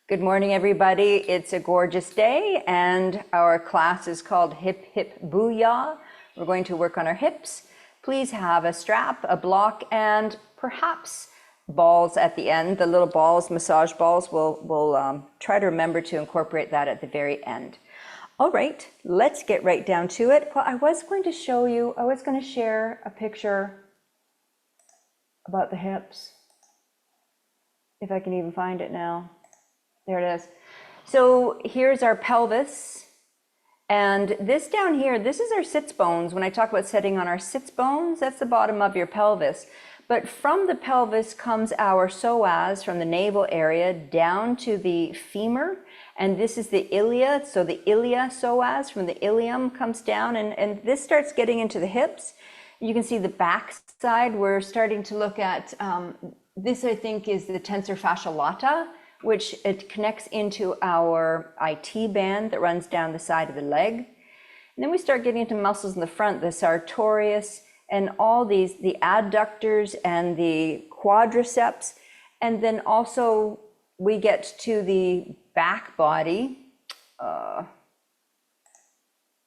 Good morning, everybody. It's a gorgeous day, and our class is called Hip Hip BooYah. We're going to work on our hips. Please have a strap, a block, and perhaps balls at the end. The little balls, massage balls, we'll try to remember to incorporate that at the very end. All right, let's get right down to it. Well, I was going to share a picture about the hips, if I can even find it now. There it is. So here's our pelvis. And this down here, this is our sits bones. When I talk about sitting on our sits bones, that's the bottom of your pelvis. But from the pelvis comes our psoas, from the navel area down to the femur. And this is the ilia. So the ilia psoas from the ilium comes down. And this starts getting into the hips. You can see the back side. We're starting to look at, this I think is the tensor fascia lata, which it connects into our IT band that runs down the side of the leg. And then we start getting into muscles in the front, the sartorius, and all these, the adductors and the quadriceps. And then also we get to the back body. The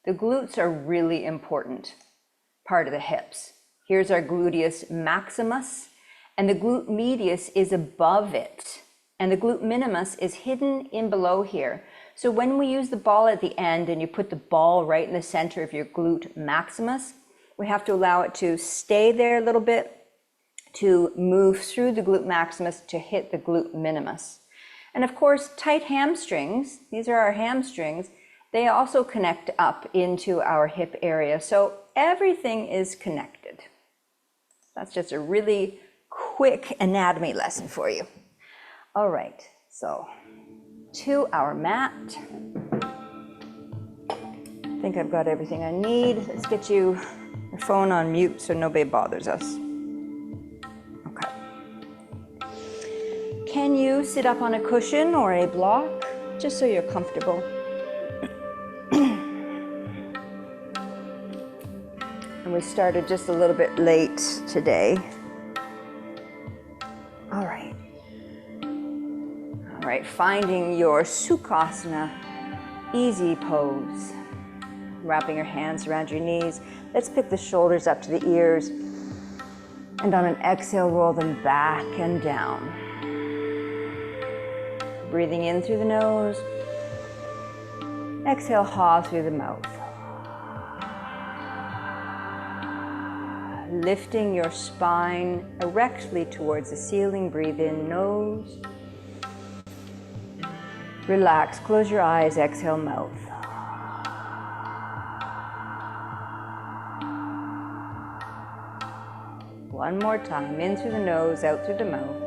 glutes are really important part of the hips. Here's our gluteus maximus, and the glute medius is above it. And the glute minimus is hidden in below here. So when we use the ball at the end and you put the ball right in the center of your glute maximus, we have to allow it to stay there a little bit to move through the glute maximus to hit the glute minimus. And of course, tight hamstrings, these are our hamstrings, they also connect up into our hip area. So everything is connected. That's just a really quick anatomy lesson for you. All right, so to our mat. I think I've got everything I need. Let's get your phone on mute so nobody bothers us. Okay. Can you sit up on a cushion or a block, just so you're comfortable? And we started just a little bit late today. All right. All right, finding your Sukhasana, easy pose. Wrapping your hands around your knees. Let's pick the shoulders up to the ears. And on an exhale, roll them back and down. Breathing in through the nose. Exhale, haw through the mouth. Lifting your spine erectly towards the ceiling. Breathe in, nose. Relax, close your eyes, exhale, mouth. One more time, in through the nose, out through the mouth.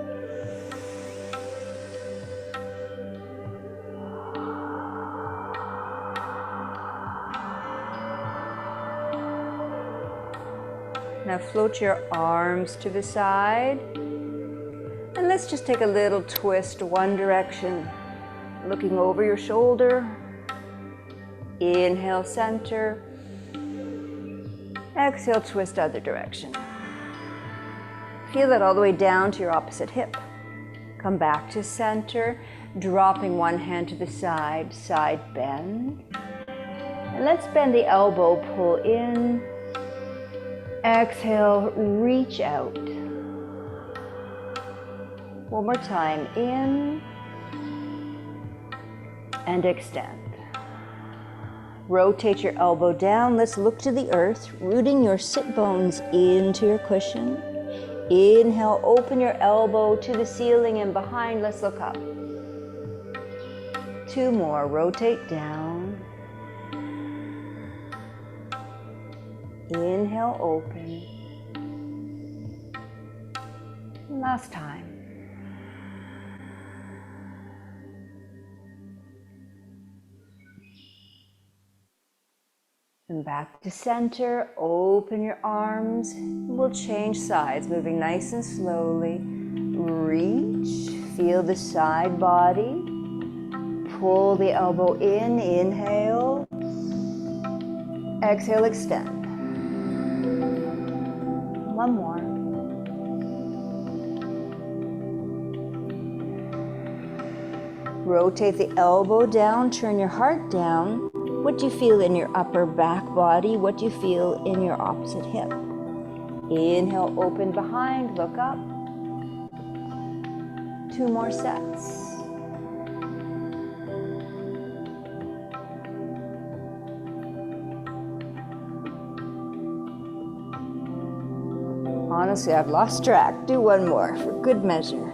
Now float your arms to the side. And let's just take a little twist one direction. Looking over your shoulder. Inhale, center. Exhale, twist other direction. Feel it all the way down to your opposite hip. Come back to center, dropping one hand to the side, side bend. And let's bend the elbow, pull in. Exhale, reach out. One more time, in. And extend. Rotate your elbow down. Let's look to the earth, rooting your sit bones into your cushion. Inhale, open your elbow to the ceiling and behind. Let's look up. Two more. Rotate down. Inhale, open. Last time. And back to center, open your arms. We'll change sides, moving nice and slowly. Reach, feel the side body. Pull the elbow in, inhale. Exhale, extend. One more. Rotate the elbow down, turn your heart down. What do you feel in your upper back body? What do you feel in your opposite hip? Inhale, open behind, look up. 2 more sets. Honestly, I've lost track. Do 1 more for good measure.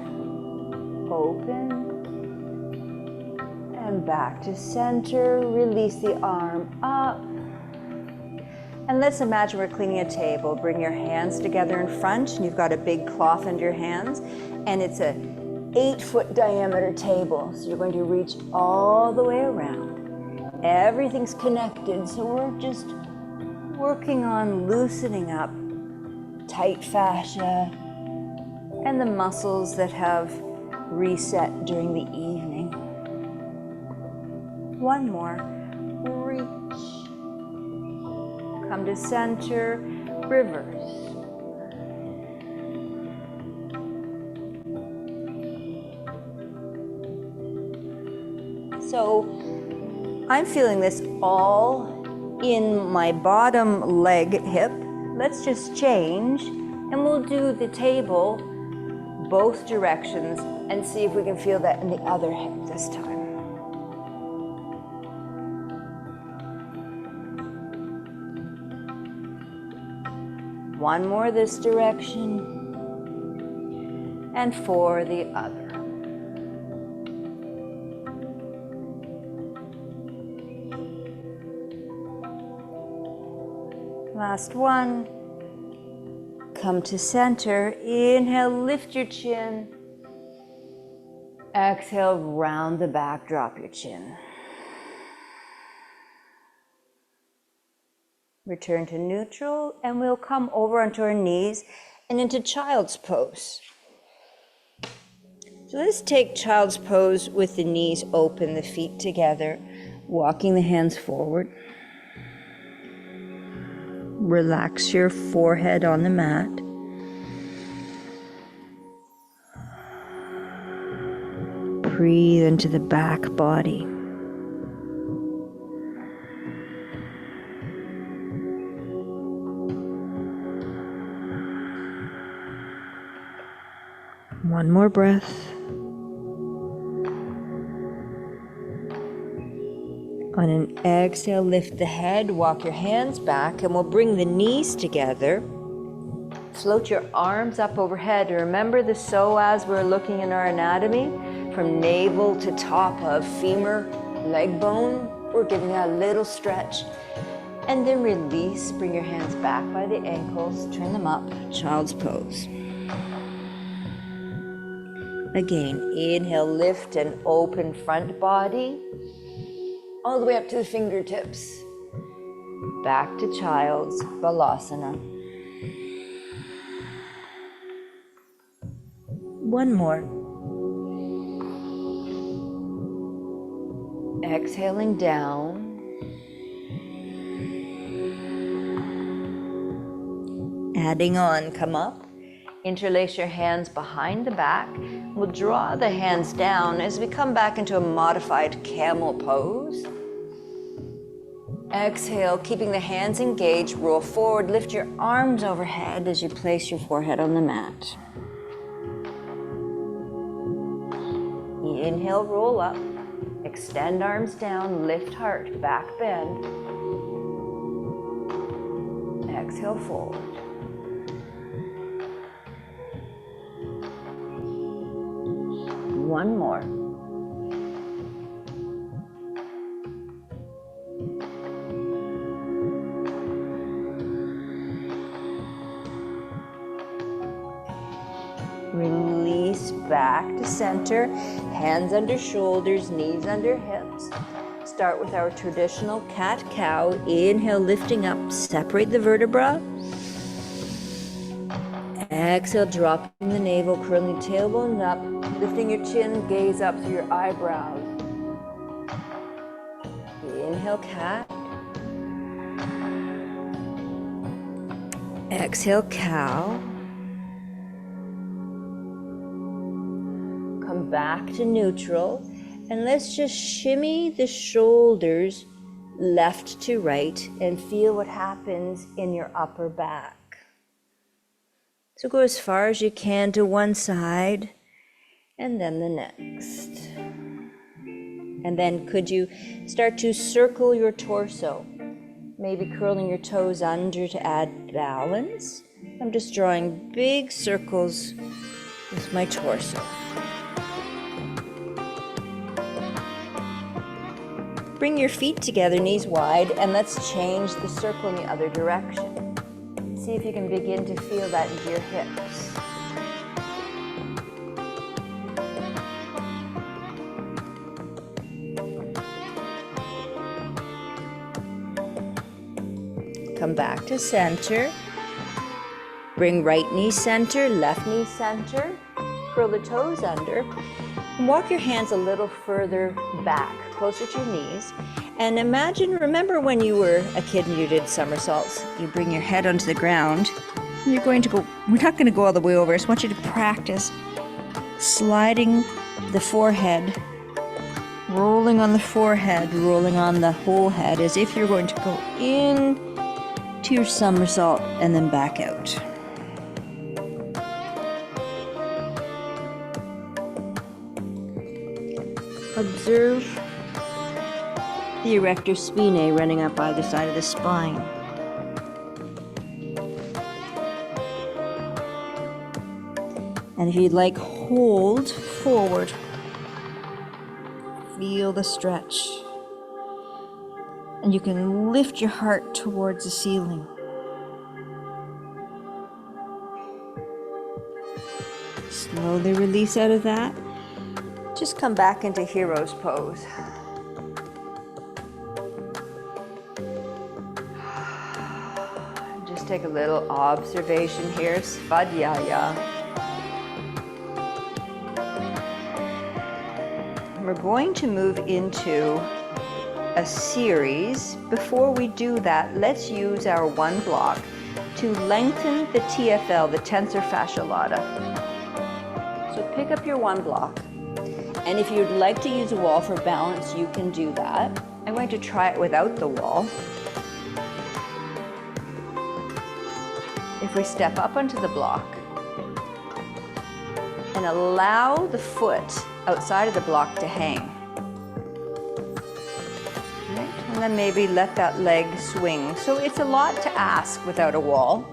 Open. And back to center. Release the arm up. And let's imagine we're cleaning a table. Bring your hands together in front, and you've got a big cloth under your hands, and it's a 8-foot diameter table. So you're going to reach all the way around. Everything's connected, so we're just working on loosening up tight fascia and the muscles that have reset during the evening. 1 more. Reach. Come to center. Reverse. So I'm feeling this all in my bottom leg hip. Let's just change, and we'll do the table both directions and see if we can feel that in the other hip this time. One more this direction, and for the other. Last one. Come to center. Inhale, lift your chin. Exhale, round the back, drop your chin. Return to neutral, and we'll come over onto our knees and into child's pose. So let's take child's pose with the knees open, the feet together, walking the hands forward. Relax your forehead on the mat. Breathe into the back body. One more breath. On an exhale, lift the head, walk your hands back, and we'll bring the knees together. Float your arms up overhead. Remember the psoas we're looking in our anatomy? From navel to top of femur, leg bone. We're giving a little stretch. And then release, bring your hands back by the ankles, turn them up, child's pose. Again, inhale, lift and open front body. All the way up to the fingertips. Back to child's balasana. One more. Exhaling down. Adding on, come up. Interlace your hands behind the back. We'll draw the hands down as we come back into a modified camel pose. Exhale, keeping the hands engaged, roll forward, lift your arms overhead as you place your forehead on the mat. Inhale, roll up, extend arms down, lift heart, back bend. Exhale, forward. One more. Release back to center, hands under shoulders, knees under hips. Start with our traditional cat-cow. Inhale, lifting up, separate the vertebra. Exhale, dropping the navel, curling the tailbone up, lifting your chin, gaze up through your eyebrows. Inhale, cat. Exhale, cow. Come back to neutral And let's just shimmy the shoulders left to right and feel what happens in your upper back. So go as far as you can to one side and then the next. And then could you start to circle your torso? Maybe curling your toes under to add balance. I'm just drawing big circles with my torso. Bring your feet together, knees wide, and let's change the circle in the other direction. See if you can begin to feel that into your hips. Come back to center. Bring right knee center, left knee center. Curl the toes under. And walk your hands a little further back, closer to your knees. And imagine, remember when you were a kid and you did somersaults? You bring your head onto the ground. And you're going to go, we're not going to go all the way over. I just want you to practice sliding the forehead, rolling on the forehead, rolling on the whole head, as if you're going to go in to your somersault and then back out. Observe the erector spinae running up either side of the spine. And if you'd like, hold forward. Feel the stretch. And you can lift your heart towards the ceiling. Slowly release out of that. Just come back into hero's pose. Just take a little observation here. Svadhyaya. We're going to move into a series. Before we do that, let's use our one block to lengthen the TFL, the tensor fasciae lata. So pick up your one block. And if you'd like to use a wall for balance, you can do that. I'm going to try it without the wall. If we step up onto the block and allow the foot outside of the block to hang. Right? And then maybe let that leg swing. So it's a lot to ask without a wall.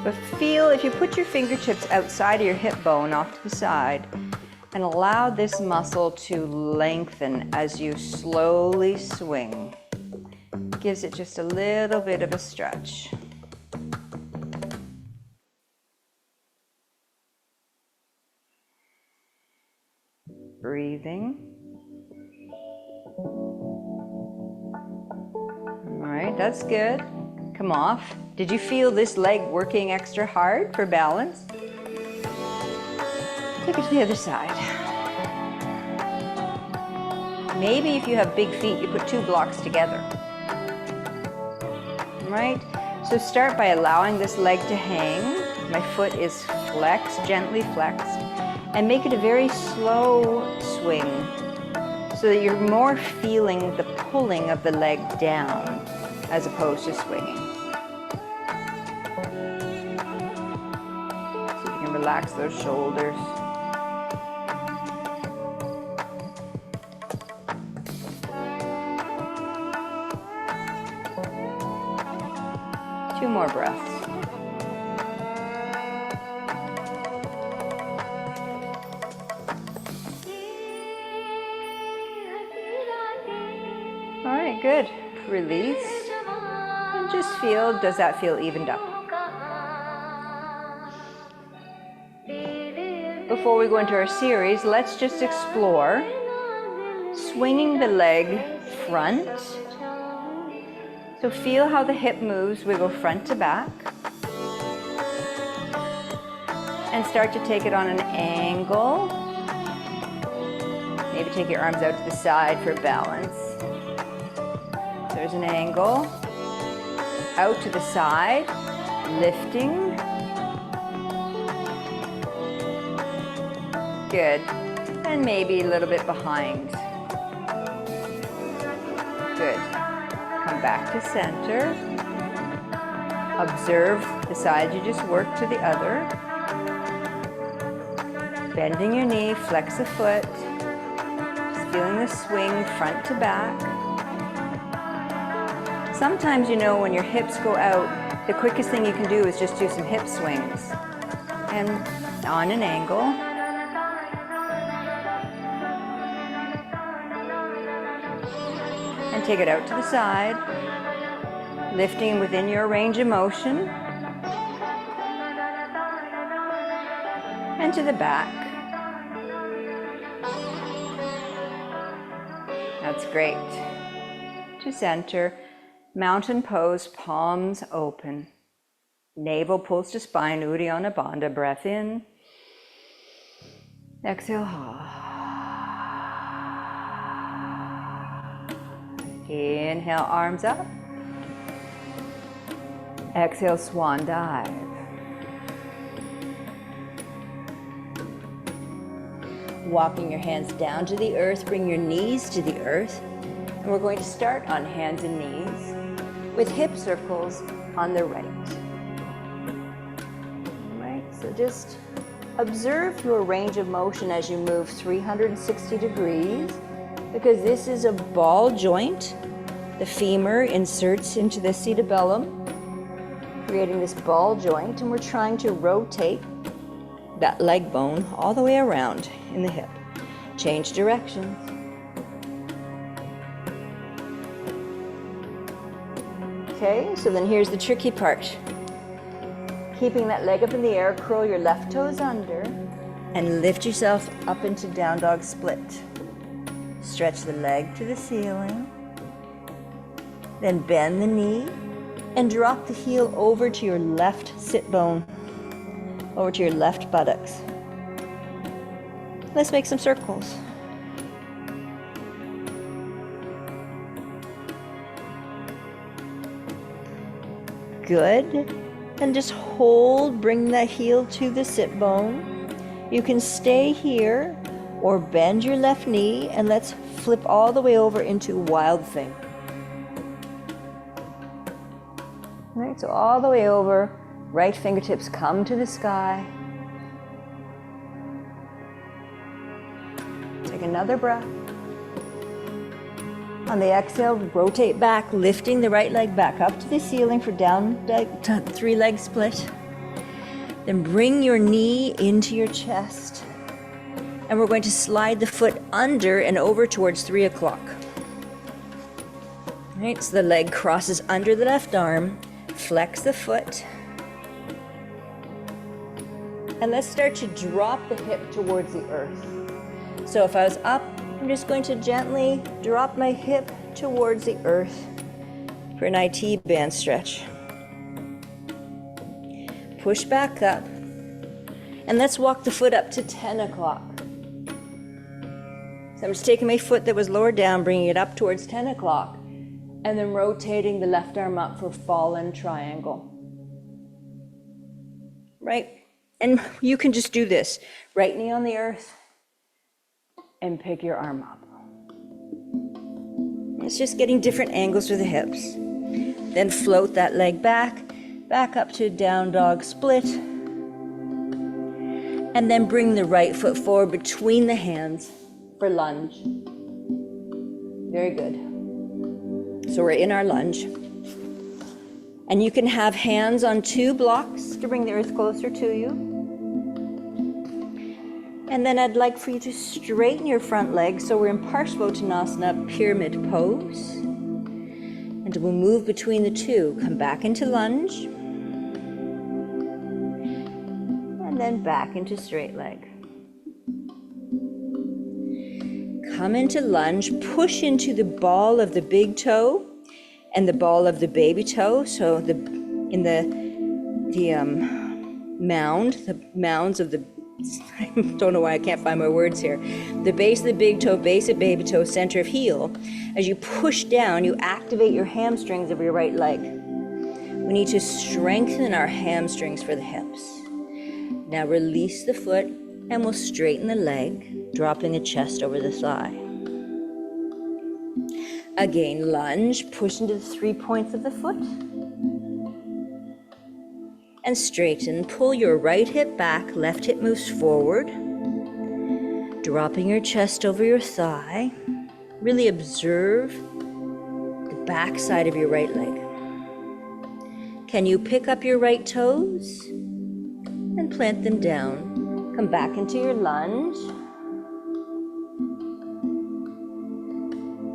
But feel, if you put your fingertips outside of your hip bone off to the side and allow this muscle to lengthen as you slowly swing, gives it just a little bit of a stretch. Breathing. All right, that's good. Come off. Did you feel this leg working extra hard for balance? Take it to the other side. Maybe if you have big feet, you put two blocks together. Right? So start by allowing this leg to hang. My foot is flexed, gently flexed, and make it a very slow swing so that you're more feeling the pulling of the leg down as opposed to swinging. So you can relax those shoulders. Two more breaths. All right, good. Release. And just feel, does that feel evened up? Before we go into our series, let's just explore swinging the leg front. So feel how the hip moves. We go front to back. And start to take it on an angle. Maybe take your arms out to the side for balance. There's an angle. Out to the side, lifting. Good. And maybe a little bit behind. Good. Come back to center. Observe the side you just worked to the other. Bending your knee, flex the foot. Just feeling the swing front to back. Sometimes, you know, when your hips go out, the quickest thing you can do is just do some hip swings. And on an angle. And take it out to the side. Lifting within your range of motion. And to the back. That's great. To center. Mountain pose, palms open. Navel pulls to spine, Uddiyana Bandha. Breath in. Exhale. Inhale, arms up. Exhale, swan dive. Walking your hands down to the earth, bring your knees to the earth. And we're going to start on hands and knees with hip circles on the right. Right, so just observe your range of motion as you move 360 degrees, because this is a ball joint. The femur inserts into the cerebellum, creating this ball joint, and we're trying to rotate that leg bone all the way around in the hip. Change directions. Okay, so then here's the tricky part. Keeping that leg up in the air, curl your left toes under and lift yourself up into down dog split. Stretch the leg to the ceiling. Then bend the knee and drop the heel over to your left sit bone, over to your left buttocks. Let's make some circles. Good. And just hold, bring that heel to the sit bone. You can stay here or bend your left knee, and let's flip all the way over into wild thing. All right, so all the way over, right fingertips come to the sky. Take another breath. On the exhale, rotate back, lifting the right leg back up to the ceiling for down three leg split. Then bring your knee into your chest. And we're going to slide the foot under and over towards 3 o'clock. All right, so the leg crosses under the left arm. Flex the foot. And let's start to drop the hip towards the earth. So if I was up, I'm just going to gently drop my hip towards the earth for an IT band stretch. Push back up. And let's walk the foot up to 10 o'clock. So I'm just taking my foot that was lowered down, bringing it up towards 10 o'clock, and then rotating the left arm up for fallen triangle. Right? And you can just do this. Right knee on the earth, and pick your arm up. It's just getting different angles for the hips. Then float that leg back up to down dog split. And then bring the right foot forward between the hands for lunge. Very good. So we're in our lunge. And you can have hands on 2 blocks to bring the earth closer to you. And then I'd like for you to straighten your front leg, so we're in Parsvottanasana, pyramid pose. And we'll move between the two. Come back into lunge. And then back into straight leg. Come into lunge, push into the ball of the big toe and the ball of the baby toe. So in the mounds of the, I don't know why I can't find my words here. The base of the big toe, base of baby toe, center of heel. As you push down, you activate your hamstrings of your right leg. We need to strengthen our hamstrings for the hips. Now release the foot And we'll straighten the leg, dropping the chest over the thigh. Again, lunge, push into the 3 points of the foot. And straighten, pull your right hip back, left hip moves forward. Dropping your chest over your thigh. Really observe the back side of your right leg. Can you pick up your right toes and plant them down? Come back into your lunge.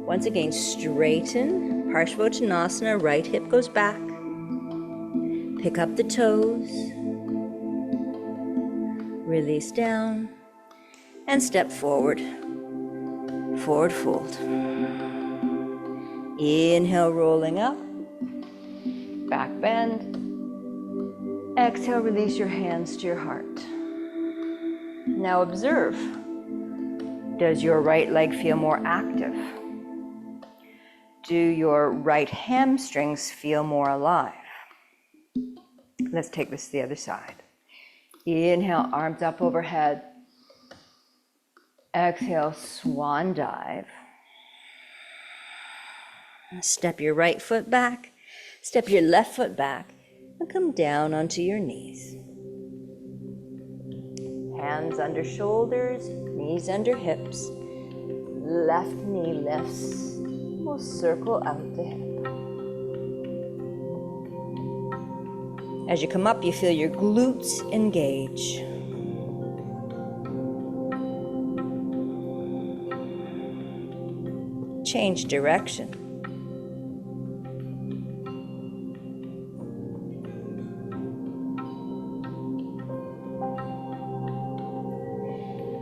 Once again, straighten, Parsvottanasana, right hip goes back. Pick up the toes. Release down and step forward. Forward fold. Inhale, rolling up. Back bend. Exhale, release your hands to your heart. Now observe. Does your right leg feel more active? Do your right hamstrings feel more alive? Let's take this to the other side. Inhale, arms up overhead. Exhale, swan dive. Step your right foot back, step your left foot back, and come down onto your knees. Hands under shoulders, knees under hips. Left knee lifts. We'll circle out the hip. As you come up, you feel your glutes engage. Change direction.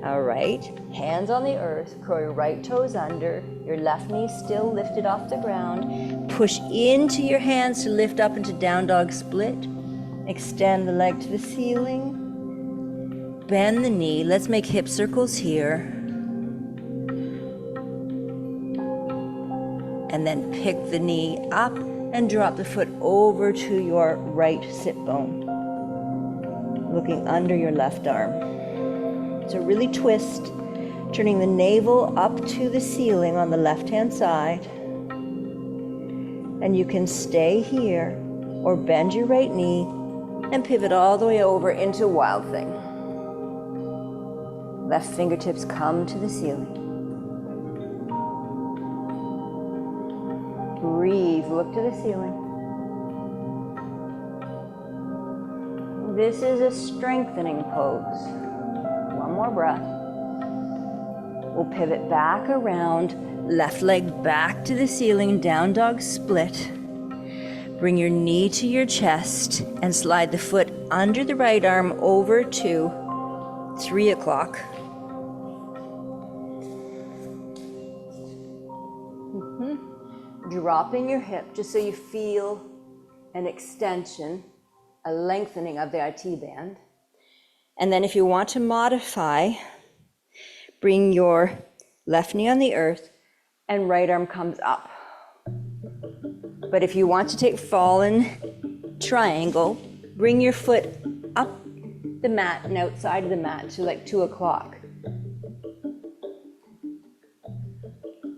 All right, hands on the earth, curl your right toes under, your left knee still lifted off the ground. Push into your hands to lift up into down dog split. Extend the leg to the ceiling. Bend the knee, let's make hip circles here. And then pick the knee up and drop the foot over to your right sit bone, looking under your left arm. So really twist, turning the navel up to the ceiling on the left-hand side. And you can stay here or bend your right knee and pivot all the way over into Wild Thing. Left fingertips come to the ceiling. Breathe, look to the ceiling. This is a strengthening pose. One more breath. We'll pivot back around, left leg back to the ceiling, down dog split. Bring your knee to your chest and slide the foot under the right arm over to 3 o'clock. Dropping your hip just so you feel an extension, a lengthening of the IT band. And then if you want to modify, bring your left knee on the earth and right arm comes up. But if you want to take fallen triangle, bring your foot up the mat and outside of the mat to like 2 o'clock.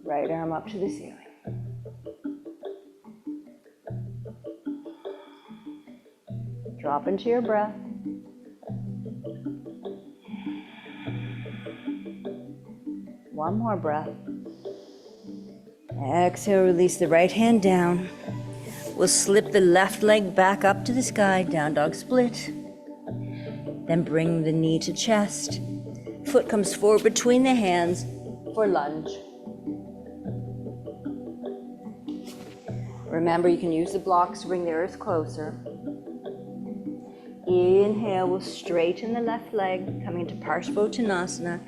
Right arm up to the ceiling. Drop into your breath. One more breath. Exhale, release the right hand down. We'll slip the left leg back up to the sky, down dog split. Then bring the knee to chest. Foot comes forward between the hands for lunge. Remember, you can use the blocks to bring the earth closer. Inhale, we'll straighten the left leg, coming into Parsvottanasana.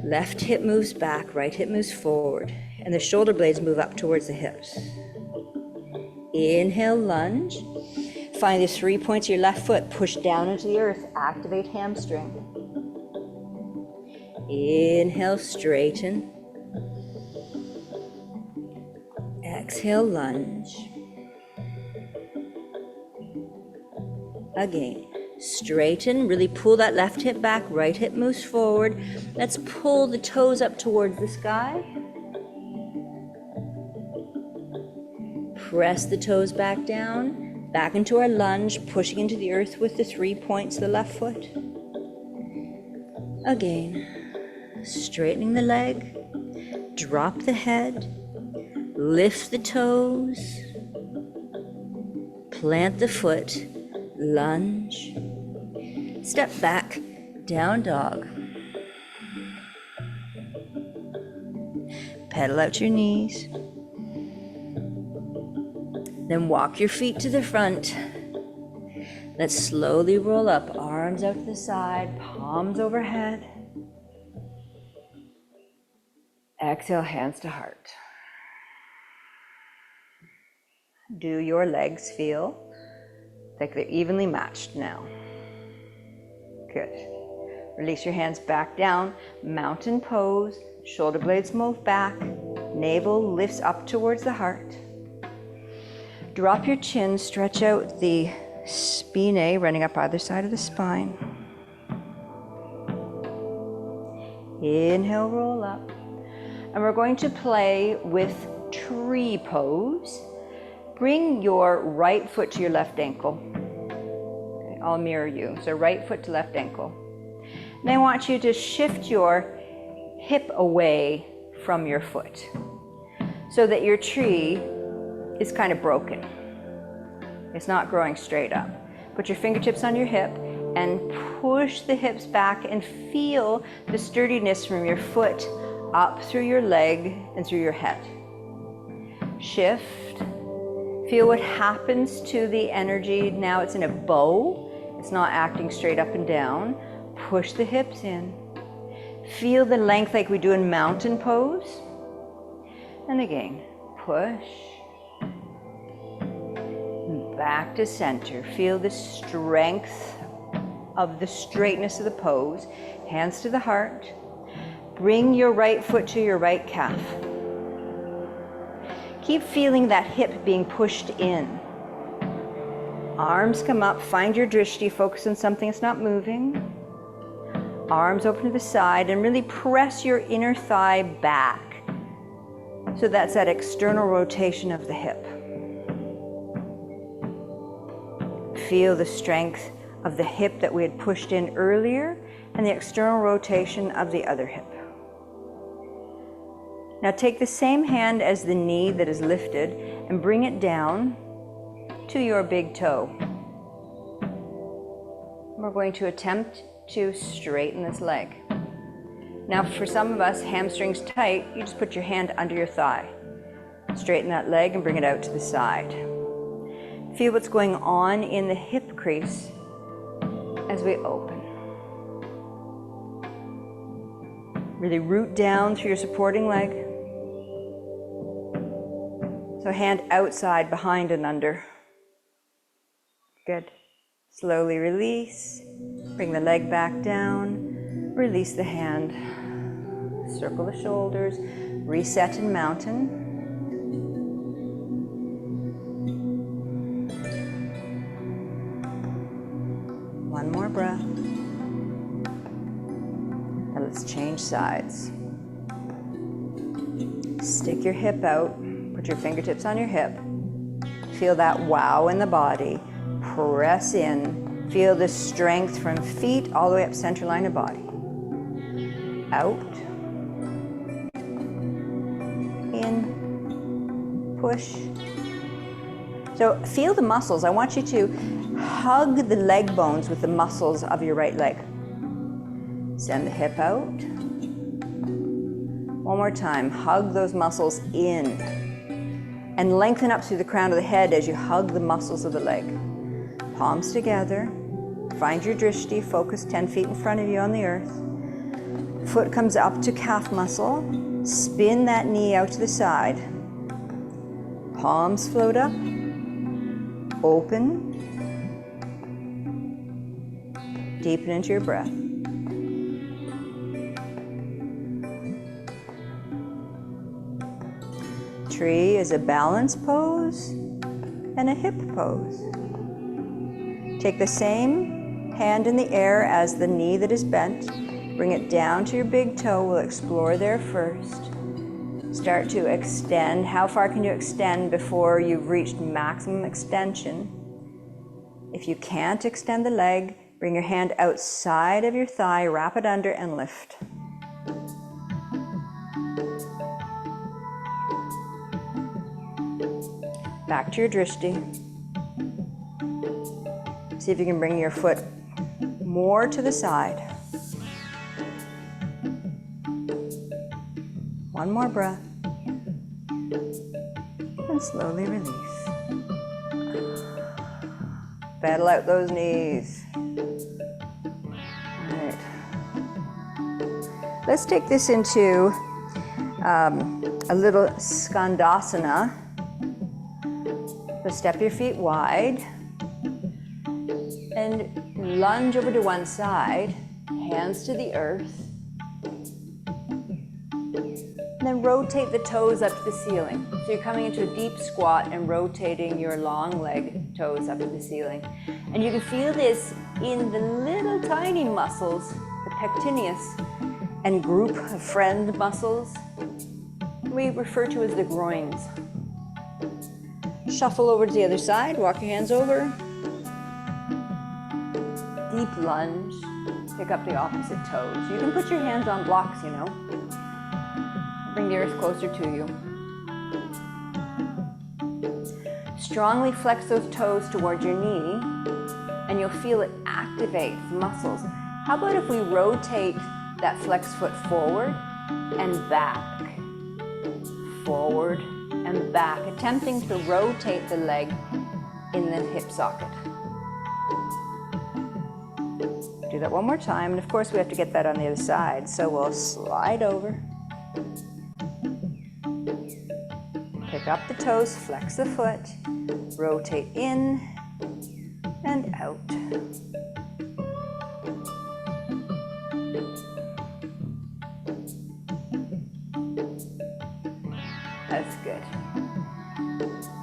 Left hip moves back, right hip moves forward, and the shoulder blades move up towards the hips. Inhale, lunge. Find the 3 points of your left foot, push down into the earth, activate hamstring. Inhale, straighten. Exhale, lunge. Again, Straighten, really pull that left hip back, right hip moves forward. Let's pull the toes up towards the sky. Press the toes back down, back into our lunge, pushing into the earth with the 3 points of the left foot. Again, straightening the leg, drop the head, lift the toes, plant the foot, lunge, step back, down dog. Pedal out your knees. Then walk your feet to the front. Let's slowly roll up, arms out to the side, palms overhead. Exhale, hands to heart. Do your legs feel like they're evenly matched now? Good. Release your hands back down, mountain pose, shoulder blades move back, navel lifts up towards the heart. Drop your chin, stretch out the spinae running up either side of the spine. Inhale, roll up. And we're going to play with tree pose. Bring your right foot to your left ankle. Okay, I'll mirror you. So right foot to left ankle. And I want you to shift your hip away from your foot so that your tree is kind of broken. It's not growing straight up. Put your fingertips on your hip and push the hips back and feel the sturdiness from your foot up through your leg and through your head. Shift. Feel what happens to the energy. Now it's in a bow. It's not acting straight up and down. Push the hips in. Feel the length like we do in mountain pose. And again, push. Back to center. Feel the strength of the straightness of the pose. Hands to the heart. Bring your right foot to your right calf. Keep feeling that hip being pushed in. Arms come up. Find your drishti. Focus on something that's not moving. Arms open to the side and really press your inner thigh back. So that's that external rotation of the hip. Feel the strength of the hip that we had pushed in earlier and the external rotation of the other hip. Now take the same hand as the knee that is lifted and bring it down to your big toe. We're going to attempt to straighten this leg. Now for some of us, hamstrings tight, you just put your hand under your thigh. Straighten that leg and bring it out to the side. Feel what's going on in the hip crease as we open. Really root down through your supporting leg. So hand outside, behind and under. Good. Slowly release. Bring the leg back down. Release the hand. Circle the shoulders. Reset in mountain. One more breath. And let's change sides. Stick your hip out. Put your fingertips on your hip. Feel that wow in the body. Press in. Feel the strength from feet all the way up center line of body. Out. In. Push. So feel the muscles. I want you to hug the leg bones with the muscles of your right leg. Send the hip out. One more time. Hug those muscles in. And lengthen up through the crown of the head as you hug the muscles of the leg. Palms together. Find your drishti. Focus 10 feet in front of you on the earth. Foot comes up to calf muscle. Spin that knee out to the side. Palms float up. Open. Deepen into your breath. Tree is a balance pose and a hip pose. Take the same Hand in the air as the knee that is bent. Bring it down to your big toe. We'll explore there first. Start to extend. How far can you extend before you've reached maximum extension? If you can't extend the leg, bring your hand outside of your thigh, wrap it under and lift. Back to your drishti. See if you can bring your foot more to the side. One more breath. And slowly release. Pedal out those knees. All right. Let's take this into a little skandasana. So step your feet wide and lunge over to one side, hands to the earth. And then rotate the toes up to the ceiling. So you're coming into a deep squat and rotating your long leg toes up to the ceiling. And you can feel this in the little tiny muscles, the pectineus and group of friend muscles we refer to as the groins. Shuffle over to the other side, walk your hands over. Deep lunge, pick up the opposite toes. You can put your hands on blocks, you know. Bring the earth closer to you. Strongly flex those toes toward your knee, and you'll feel it activate muscles. How about if we rotate that flex foot forward and back? Forward and back, attempting to rotate the leg in the hip socket. Do that one more time, and of course we have to get that on the other side, so we'll slide over. Pick up the toes, flex the foot, rotate in and out. That's good.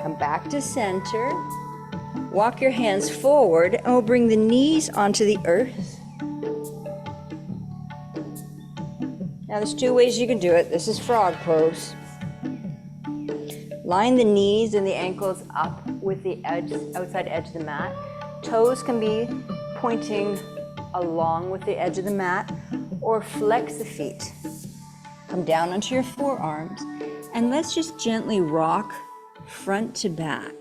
Come back to center. Walk your hands forward and we'll bring the knees onto the earth. Now there's two ways you can do it. This is frog pose. Line the knees and the ankles up with the outside edge of the mat. Toes can be pointing along with the edge of the mat, or flex the feet. Come down onto your forearms, and let's just gently rock front to back,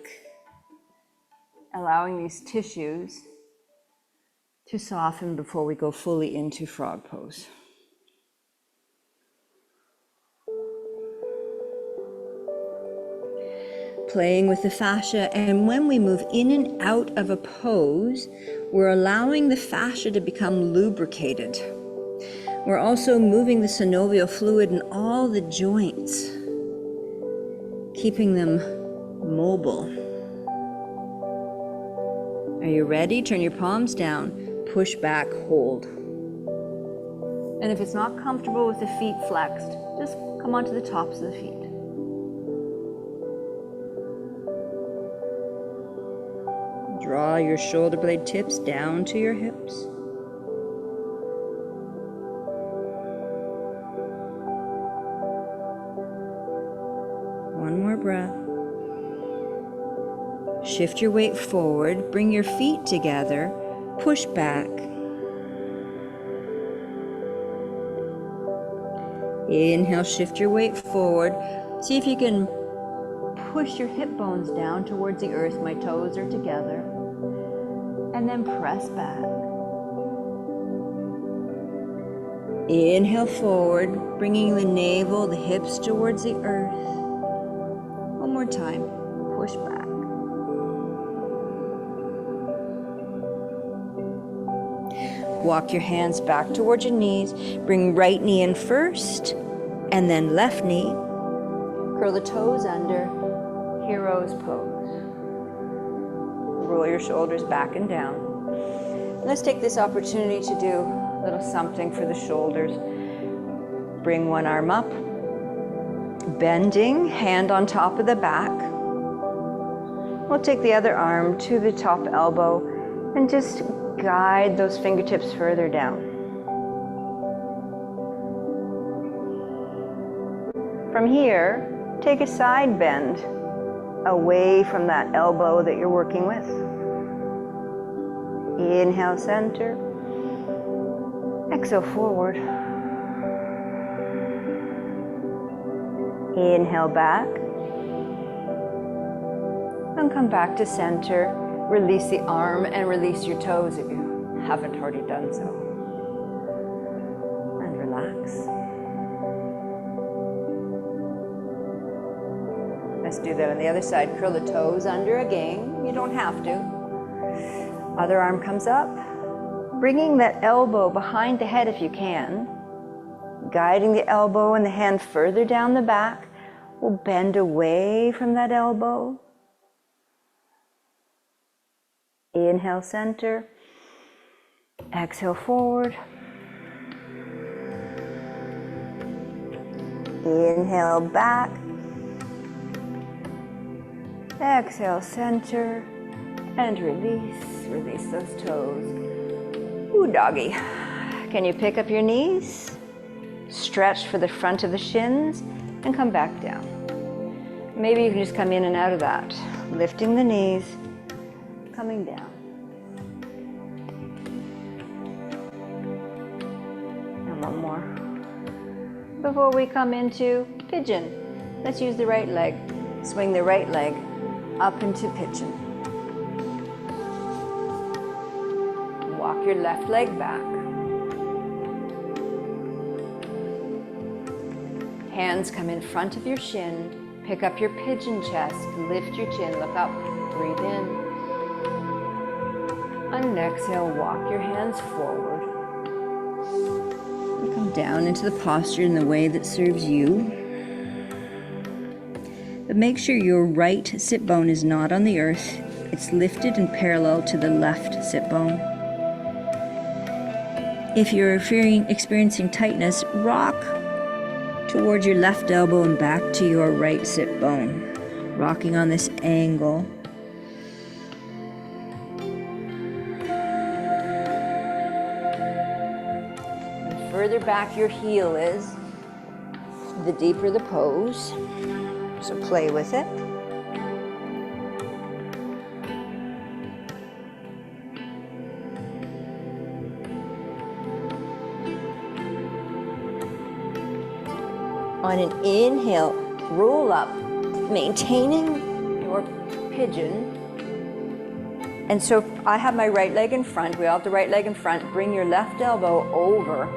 allowing these tissues to soften before we go fully into frog pose. Playing with the fascia, and when we move in and out of a pose, we're allowing the fascia to become lubricated. We're also moving the synovial fluid in all the joints, keeping them mobile. Are you ready? Turn your palms down, push back, hold. And if it's not comfortable with the feet flexed, just come onto the tops of the feet. Draw your shoulder blade tips down to your hips. One more breath. Shift your weight forward, bring your feet together, push back. Inhale, shift your weight forward. See if you can push your hip bones down towards the earth. My toes are together. And then press back. Inhale forward, bringing the navel, the hips towards the earth. One more time, push back. Walk your hands back towards your knees. Bring right knee in first, and then left knee. Curl the toes under, hero's pose. Roll your shoulders back and down. Let's take this opportunity to do a little something for the shoulders. Bring one arm up, bending, hand on top of the back. We'll take the other arm to the top elbow and just guide those fingertips further down. From here, take a side bend away from that elbow that you're working with. Inhale, center. Exhale, forward. Inhale, back. And come back to center. Release the arm and release your toes if you haven't already done so. And relax. Let's do that on the other side. Curl the toes under again. You don't have to. Other arm comes up. Bringing that elbow behind the head if you can. Guiding the elbow and the hand further down the back. We'll bend away from that elbow. Inhale, center. Exhale, forward. Inhale, back. Exhale, center. And release. Release those toes. Ooh, doggy. Can you pick up your knees? Stretch for the front of the shins and come back down. Maybe you can just come in and out of that. Lifting the knees, coming down. And one more. Before we come into pigeon, let's use the right leg. Swing the right leg up into pigeon. Walk your left leg back. Hands come in front of your shin. Pick up your pigeon chest. Lift your chin. Look up. Breathe in. On an exhale, walk your hands forward. And come down into the posture in the way that serves you. But make sure your right sit bone is not on the earth. It's lifted and parallel to the left sit bone. If you're experiencing tightness, rock towards your left elbow and back to your right sit bone, rocking on this angle. The further back your heel is, the deeper the pose. So play with it. On an inhale, roll up, maintaining your pigeon. And so I have my right leg in front. We all have the right leg in front. Bring your left elbow over.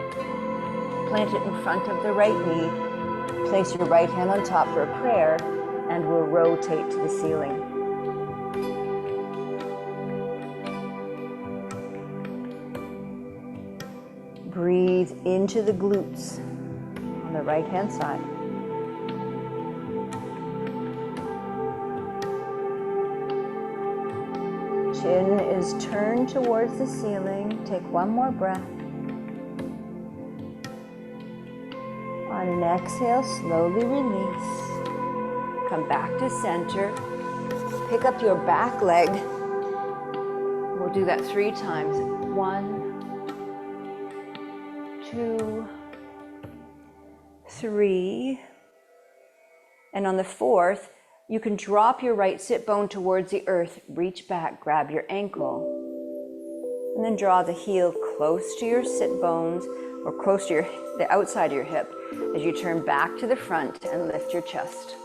Plant it in front of the right knee. Place your right hand on top for a prayer, and we'll rotate to the ceiling. Breathe into the glutes. On the right hand side. Chin is turned towards the ceiling. Take one more breath. On an exhale, slowly release. Come back to center. Pick up your back leg. We'll do that 3 times. 1, 2, 3, and on the 4th, you can drop your right sit bone towards the earth, reach back, grab your ankle, and then draw the heel close to your sit bones or close to the outside of your hip as you turn back to the front and lift your chest.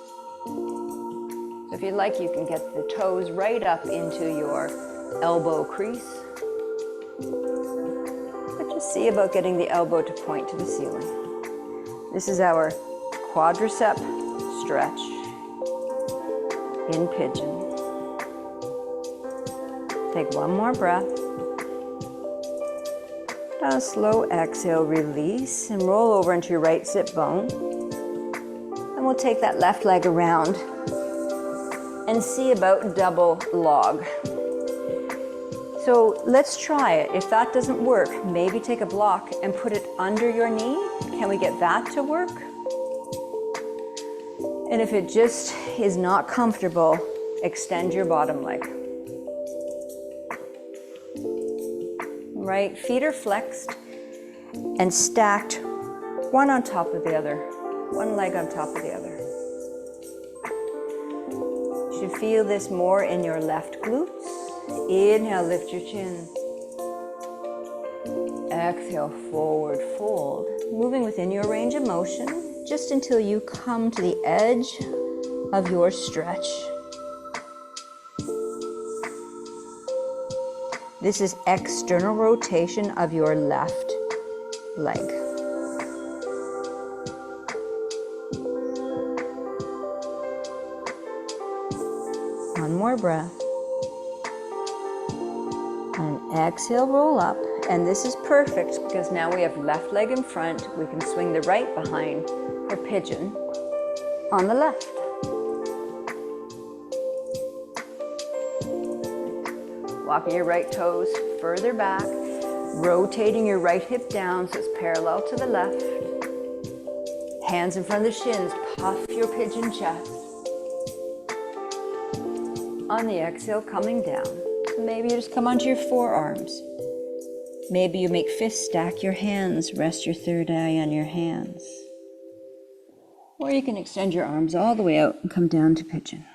So if you'd like, you can get the toes right up into your elbow crease, but just see about getting the elbow to point to the ceiling. This is our quadricep stretch in pigeon. Take one more breath. A slow exhale, release, and roll over into your right sit bone. And we'll take that left leg around and see about double log. So let's try it. If that doesn't work, maybe take a block and put it under your knee. Can we get that to work? And if it just is not comfortable, extend your bottom leg. right? Feet are flexed and stacked, one on top of the other, one leg on top of the other. You should feel this more in your left glutes. Inhale, lift your chin. Exhale, forward fold. Moving within your range of motion, just until you come to the edge of your stretch. This is external rotation of your left leg. One more breath. And exhale, roll up. And this is perfect because now we have left leg in front. We can swing the right behind for pigeon on the left. Walking your right toes further back, rotating your right hip down so it's parallel to the left. Hands in front of the shins, puff your pigeon chest. On the exhale, coming down. So maybe you just come onto your forearms. Maybe you make fists, stack your hands, rest your third eye on your hands. Or you can extend your arms all the way out and come down to pigeon.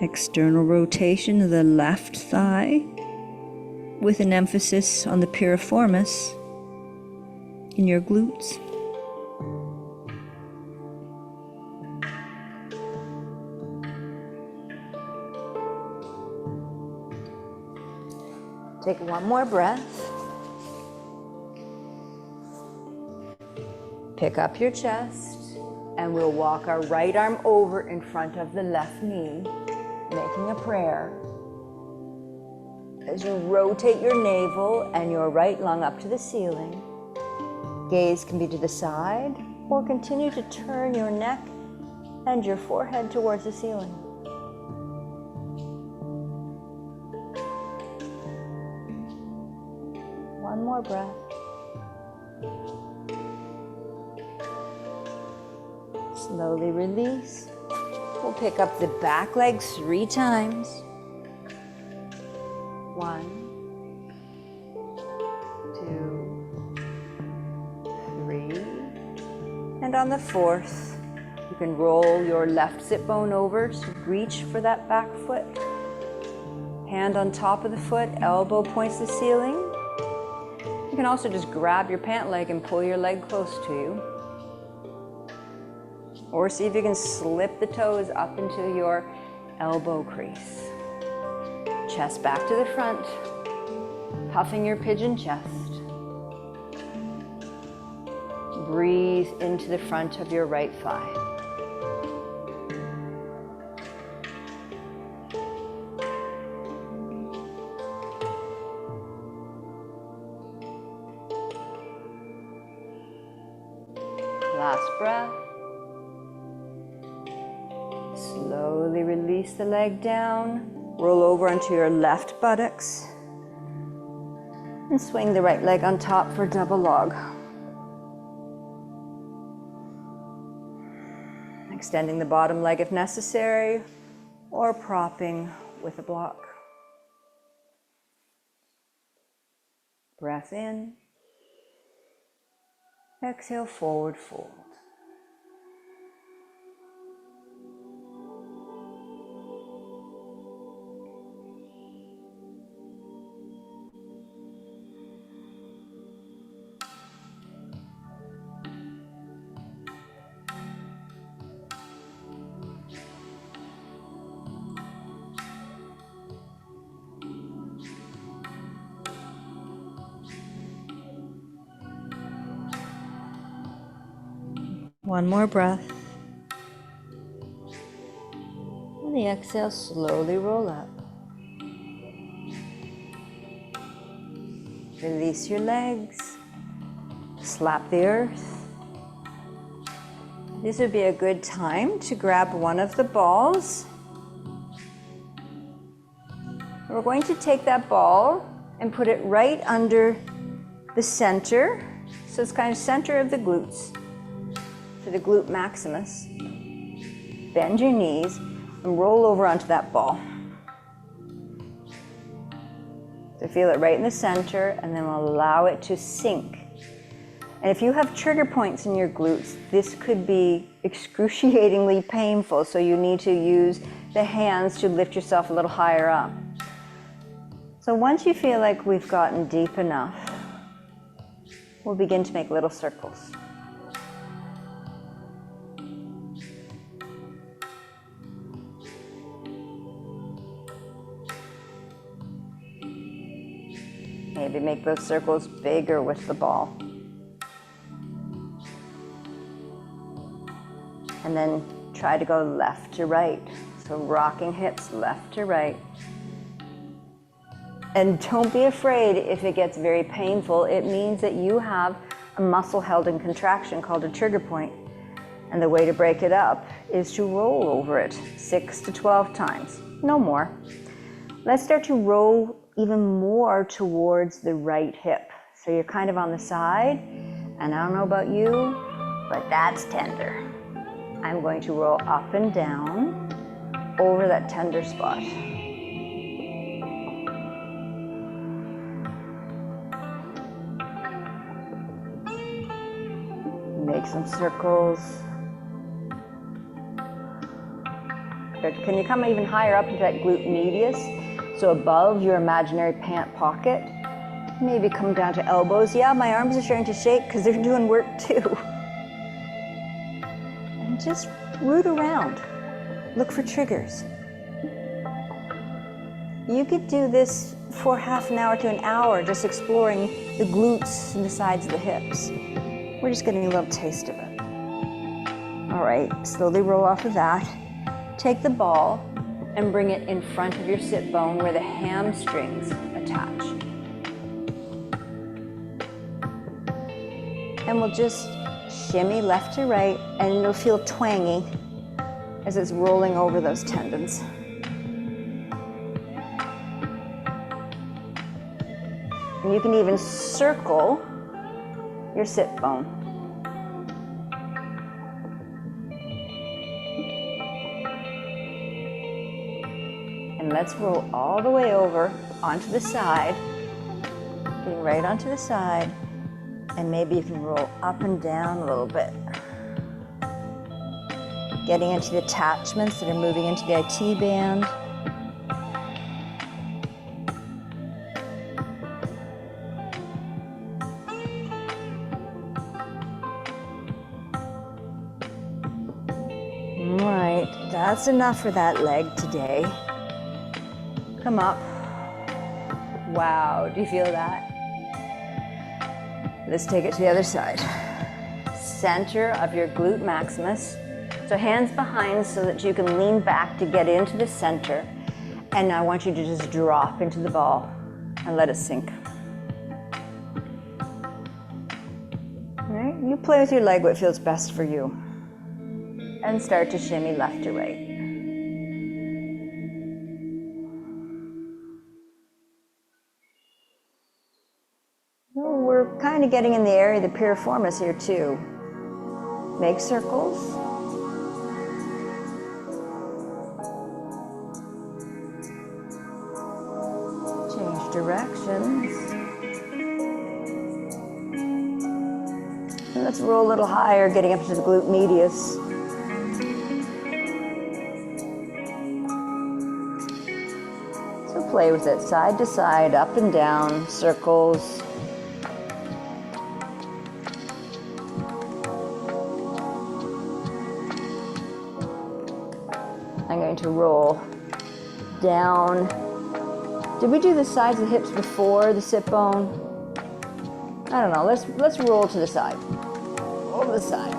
External rotation of the left thigh with an emphasis on the piriformis in your glutes. Take one more breath. Pick up your chest, and we'll walk our right arm over in front of the left knee, making a prayer. As you rotate your navel and your right lung up to the ceiling, gaze can be to the side, or continue to turn your neck and your forehead towards the ceiling. One more breath. Slowly release. We'll pick up the back leg 3 times. 1, 2, 3. And on the 4th, you can roll your left sit bone over to reach for that back foot. Hand on top of the foot, elbow points to the ceiling. You can also just grab your pant leg and pull your leg close to you. Or see if you can slip the toes up into your elbow crease. Chest back to the front, puffing your pigeon chest. Breathe into the front of your right thigh. Last breath. Slowly release the leg down. Roll over onto your left buttocks. And swing the right leg on top for double log. Extending the bottom leg if necessary, or propping with a block. Breath in. Exhale, forward fold. One more breath. On the exhale, slowly roll up. Release your legs. Slap the earth. This would be a good time to grab one of the balls. We're going to take that ball and put it right under the center. So it's kind of center of the glutes, to the glute maximus. Bend your knees and roll over onto that ball. So feel it right in the center, and then we'll allow it to sink. And if you have trigger points in your glutes, this could be excruciatingly painful, so you need to use the hands to lift yourself a little higher up. So once you feel like we've gotten deep enough, we'll begin to make little circles. Maybe make those circles bigger with the ball. And then try to go left to right. So rocking hips left to right. And don't be afraid if it gets very painful. It means that you have a muscle held in contraction called a trigger point. And the way to break it up is to roll over it 6 to 12 times, no more. Let's start to roll even more towards the right hip. So you're kind of on the side, and I don't know about you, but that's tender. I'm going to roll up and down over that tender spot. Make some circles. Good. Can you come even higher up into that glute medius? So above your imaginary pant pocket. Maybe come down to elbows. Yeah, my arms are starting to shake because they're doing work too. And just root around. Look for triggers. You could do this for half an hour to an hour, just exploring the glutes and the sides of the hips. We're just getting a little taste of it. All right, slowly roll off of that. Take the ball and bring it in front of your sit bone where the hamstrings attach. And we'll just shimmy left to right, and it'll feel twangy as it's rolling over those tendons. And you can even circle your sit bone. And let's roll all the way over onto the side, getting right onto the side, and maybe you can roll up and down a little bit. Getting into the attachments that are moving into the IT band. All right, that's enough for that leg today. Come up. Wow, do you feel that? Let's take it to the other side. Center of your glute maximus. So hands behind so that you can lean back to get into the center. And I want you to just drop into the ball and let it sink. All right, you play with your leg what feels best for you. And start to shimmy left to right. We're kind of getting in the area of the piriformis here too. Make circles. Change directions. And let's roll a little higher, getting up to the glute medius. So play with it, side to side, up and down, circles. I'm going to roll down. Did we do the sides of the hips before the sit bone? I don't know. Let's roll to the side. Roll to the side.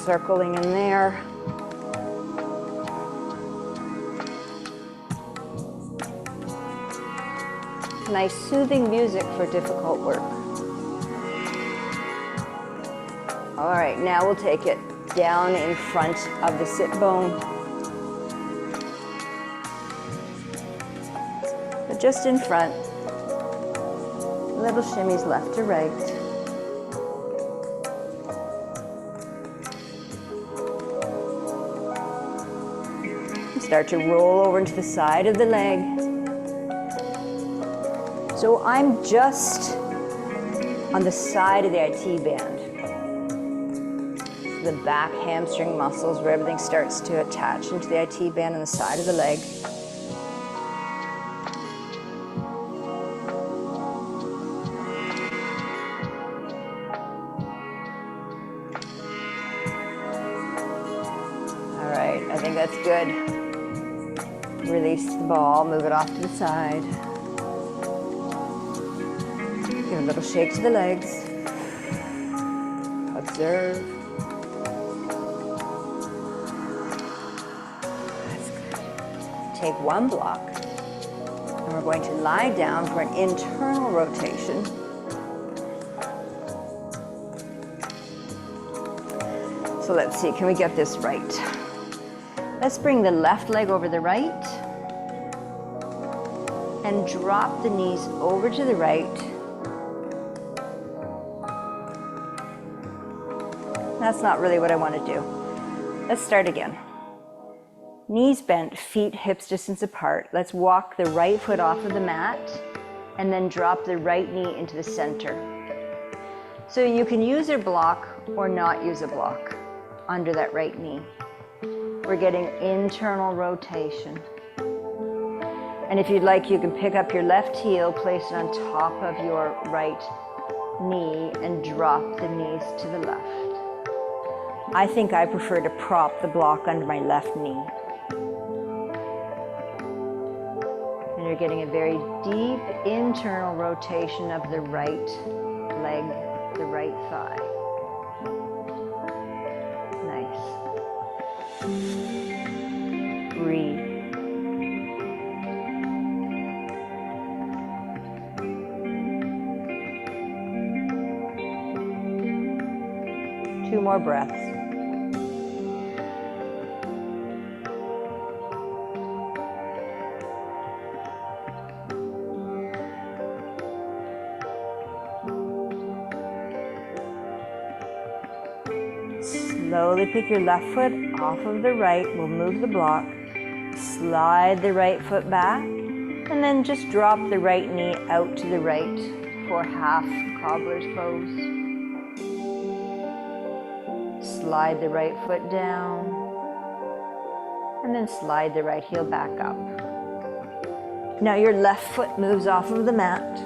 Circling in there. Nice soothing music for difficult work. All right, now we'll take it down in front of the sit bone. But just in front. Little shimmies left to right. Start to roll over into the side of the leg. So I'm just on the side of the IT band. The back hamstring muscles where everything starts to attach into the IT band on the side of the leg. All right, I think that's good. Release the ball, move it off to the side. Give a little shake to the legs. Observe. That's good. Take one block, and we're going to lie down for an internal rotation. So let's see, can we get this right? Let's bring the left leg over the right and drop the knees over to the right. That's not really what I want to do. Let's start again. Knees bent, feet hips distance apart. Let's walk the right foot off of the mat and then drop the right knee into the center. So you can use a block or not use a block under that right knee. We're getting internal rotation. And if you'd like, you can pick up your left heel, place it on top of your right knee, and drop the knees to the left. I think I prefer to prop the block under my left knee. And you're getting a very deep internal rotation of the right leg, the right thigh. Breathe. Two more breaths. Slowly pick your left foot off of the right. We'll move the block. Slide the right foot back. And then just drop the right knee out to the right for half cobbler's pose. Slide the right foot down. And then slide the right heel back up. Now your left foot moves off of the mat.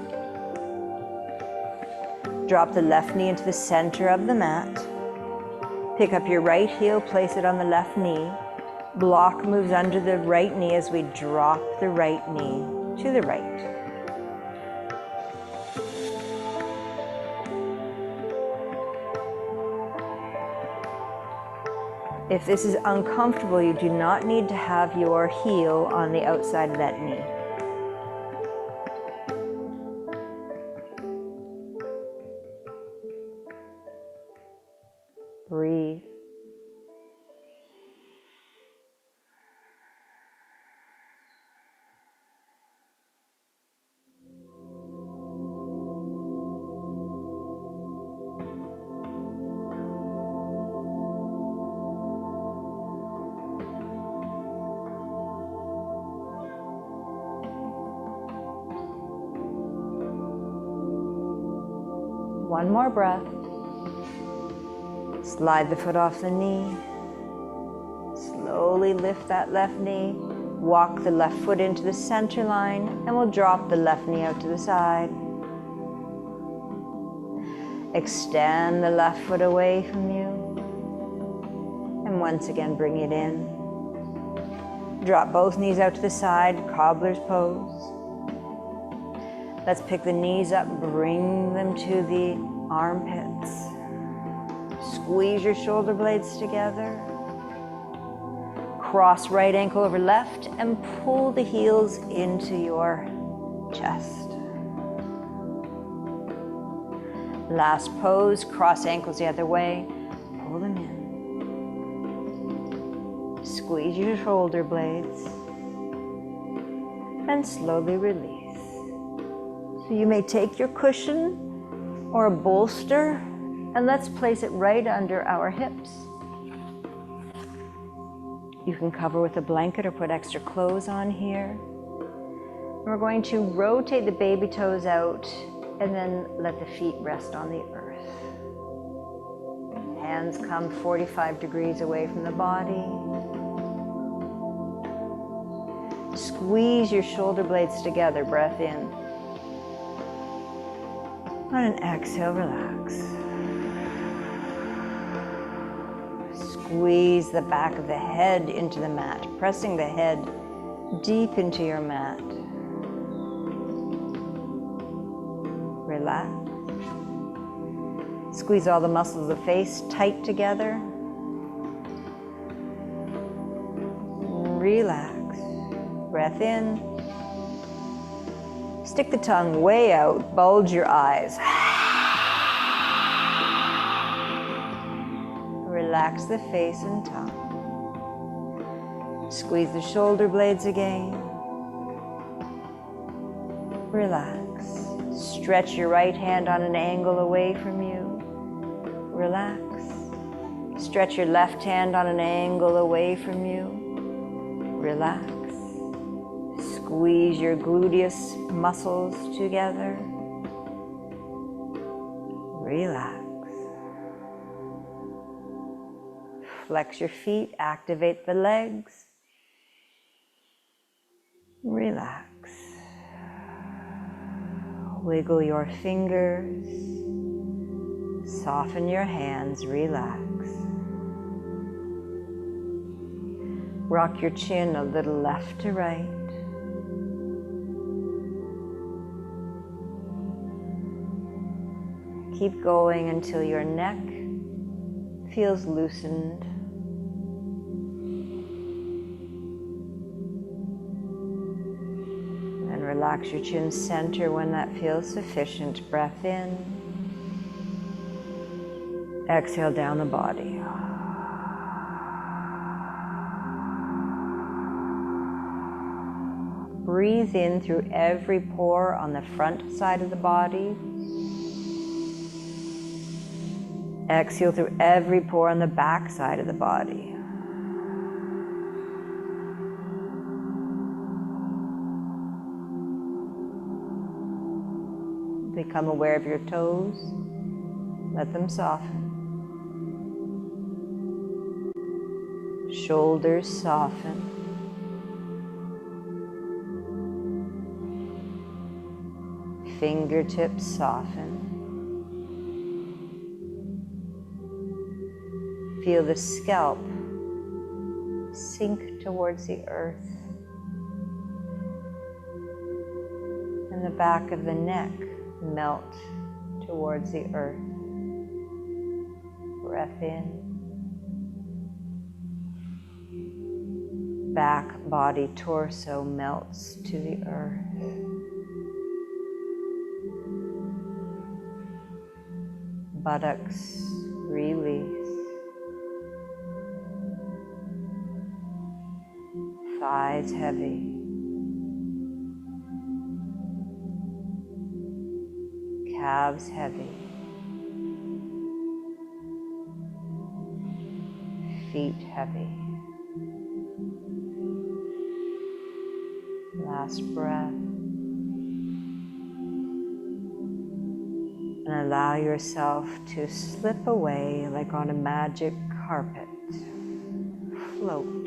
Drop the left knee into the center of the mat. Pick up your right heel, place it on the left knee. Block moves under the right knee as we drop the right knee to the right. If this is uncomfortable, you do not need to have your heel on the outside of that knee. Breathe. One more breath. Slide the foot off the knee. Slowly lift that left knee. Walk the left foot into the center line, and we'll drop the left knee out to the side. Extend the left foot away from you. And once again, bring it in. Drop both knees out to the side, cobbler's pose. Let's pick the knees up, bring them to the armpits. Squeeze your shoulder blades together. Cross right ankle over left and pull the heels into your chest. Last pose, cross ankles the other way, pull them in. Squeeze your shoulder blades and slowly release. So you may take your cushion or a bolster and let's place it right under our hips. You can cover with a blanket or put extra clothes on here. We're going to rotate the baby toes out and then let the feet rest on the earth. Hands come 45 degrees away from the body. Squeeze your shoulder blades together, breath in. On an exhale, relax. Squeeze the back of the head into the mat, pressing the head deep into your mat. Relax. Squeeze all the muscles of the face tight together. Relax. Breath in. Stick the tongue way out, bulge your eyes. Relax the face and tongue. Squeeze the shoulder blades again. Relax. Stretch your right hand on an angle away from you. Relax. Stretch your left hand on an angle away from you. Relax. Squeeze your gluteus muscles together. Relax. Flex your feet, activate the legs. Relax. Wiggle your fingers. Soften your hands, relax. Rock your chin a little left to right. Keep going until your neck feels loosened. And relax your chin center when that feels sufficient. Breath in. Exhale down the body. Breathe in through every pore on the front side of the body. Exhale through every pore on the back side of the body. Become aware of your toes. Let them soften. Shoulders soften. Fingertips soften. Feel the scalp sink towards the earth. And the back of the neck melt towards the earth. Breath in. Back, body, torso melts to the earth. Buttocks release. Thighs heavy. Calves heavy. Feet heavy. Last breath. And allow yourself to slip away like on a magic carpet. Float.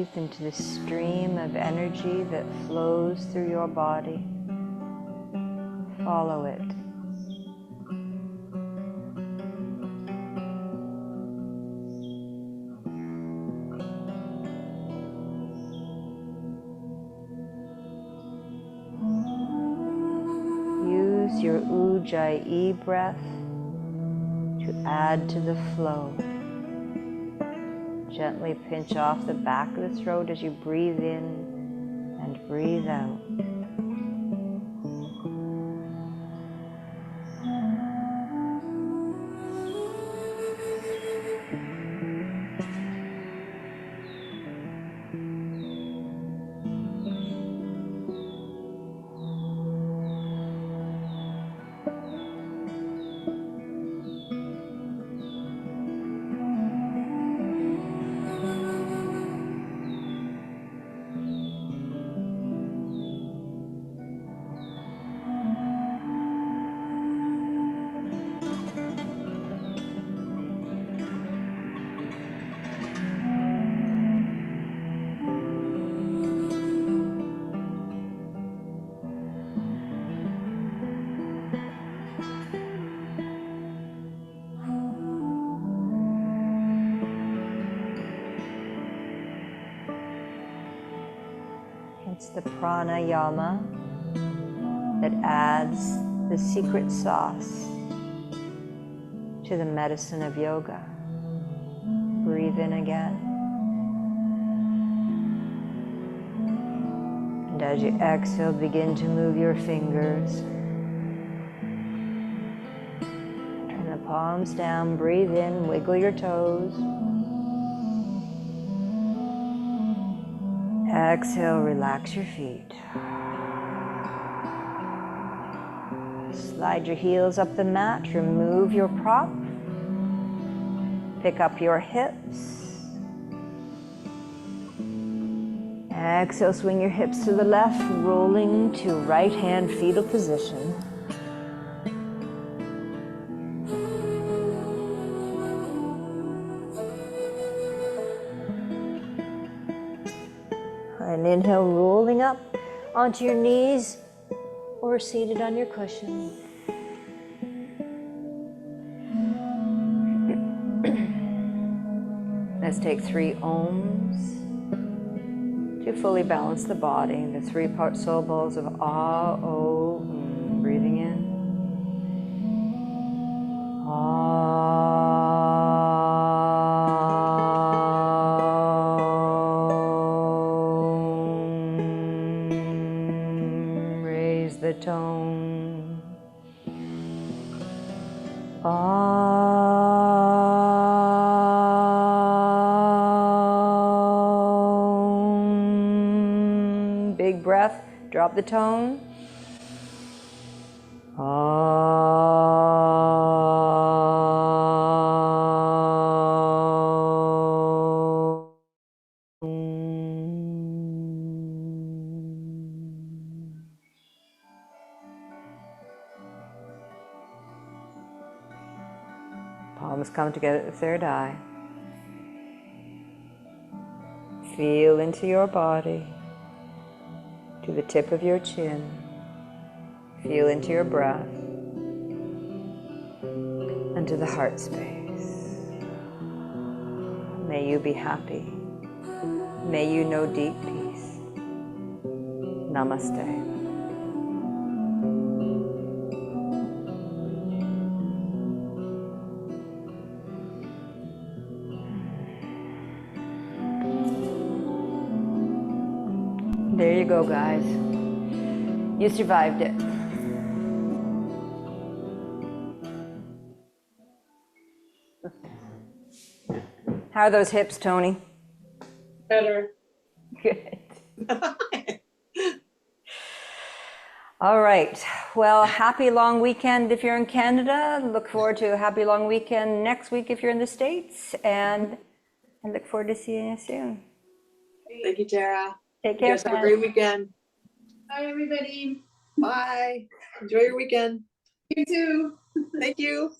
breathe into the stream of energy that flows through your body. Follow it. Use your Ujjayi breath to add to the flow. Gently pinch off the back of the throat as you breathe in and breathe out. It's the pranayama that adds the secret sauce to the medicine of yoga. Breathe in again. And as you exhale, begin to move your fingers. Turn the palms down, breathe in, wiggle your toes. Exhale, relax your feet. Slide your heels up the mat, remove your prop. Pick up your hips. Exhale, swing your hips to the left, rolling to right hand fetal position. And inhale, rolling up onto your knees or seated on your cushion. Let's take 3 ohms to fully balance the body. The 3 syllables of Ah, O, breathing in. Raise the tone. Big breath, drop the tone. Palms come together at the third eye. Feel into your body, to the tip of your chin. Feel into your breath, and to the heart space. May you be happy. May you know deep peace. Namaste. There you go, guys. You survived it. How are those hips, Tony? Better. Good. All right. Well, happy long weekend if you're in Canada. Look forward to a happy long weekend next week if you're in the States. And I look forward to seeing you soon. Thank you, Tara. Take care, You guys have a great weekend. Bye, everybody. Bye. Enjoy your weekend. You too. Thank you.